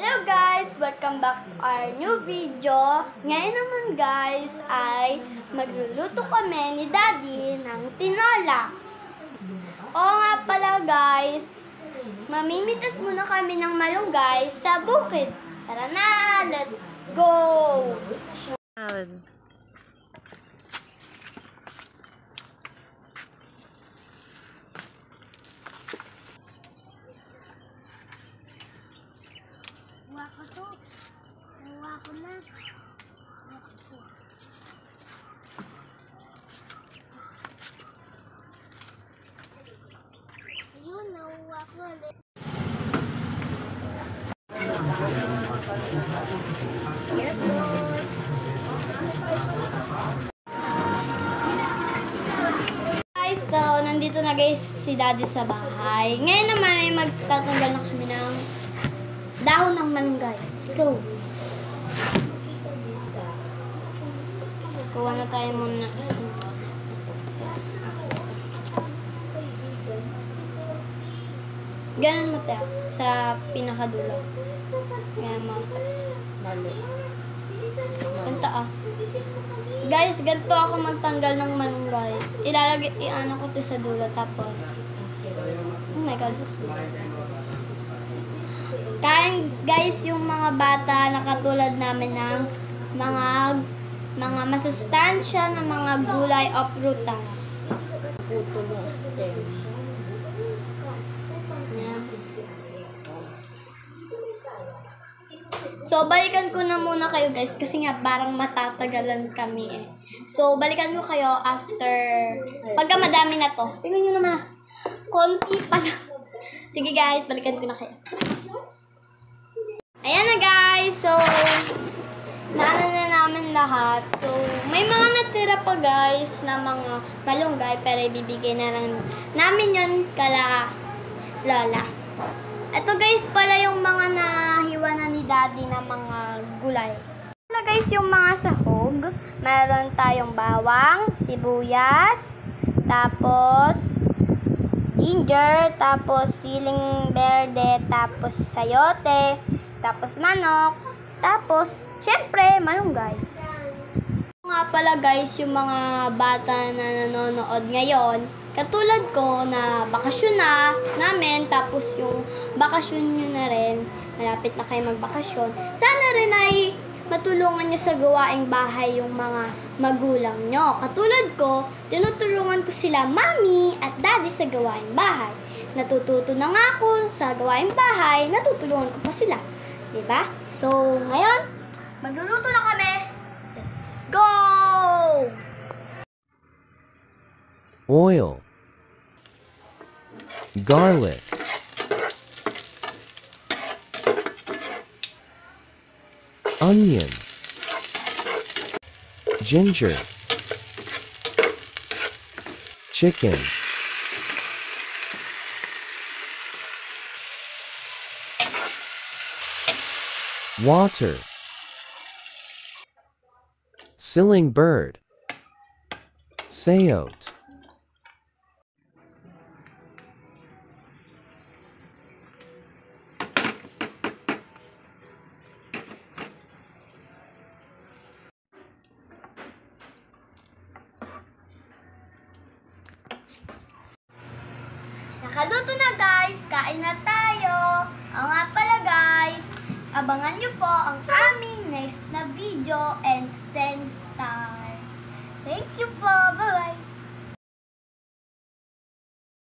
Hello guys! Welcome back to our new video. Ngayon naman guys ay magluluto kami ni Daddy ng tinola. Oo nga pala guys, mamimitas muna kami ng malunggay sa bukid. Tara na! Let's go! Kuha ko to. Kuha ko na. Ayun, nakuha ko ulit. Yes, boss. Guys, so, nandito na guys si Daddy sa bahay. Ngayon naman ay magtatanggal na kami ng dahon ng malunggay. Let's go. Kuha na tayo muna ng isang ganun mo tayo sa pinakadulo. Ganun mo tapos ganito guys, ganito ako magtanggal ng malunggay. Iano ko to sa dulo tapos oh my god. Kain guys yung mga bata na katulad namin ng mga masustansya ng mga gulay o prutas. Puto mo stem. Yeah. So balikan ko na muna kayo guys kasi nga parang matatagalan kami eh. So balikan ko kayo after pagka madami na to. Tingnan nyo naman. Konti pa lang. Sige guys, balikan ko na kayo. Ayan na guys, so naano na namin lahat. So may mga natira pa guys na mga malunggay pero ibibigay na lang namin yun kala Lola. Ito guys pala yung mga nahiwa na ni Daddy na mga gulay. Ito guys yung mga sahog. Meron tayong bawang, sibuyas, tapos ginger, tapos siling berde, tapos sayote, tapos manok, tapos, syempre, malunggay. Nga pala guys, yung mga bata na nanonood ngayon, katulad ko na bakasyon na namin, tapos yung bakasyon nyo na rin, malapit na kayo magbakasyon, sana rin ay matulungan nyo sa gawaing bahay yung mga magulang nyo. Katulad ko, tinutulungan ko sila mami at daddy sa gawaing bahay. Natututo na nga ako sa gawaing bahay, natutulungan ko pa sila. Diba? So, ngayon, magluluto na kami. Let's go! Oil, garlic, onion, ginger, chicken, water, siling bird, sayote, Nakaluto na guys, kain na tayo. Nga pala guys, abangan nyo po ang aming next na video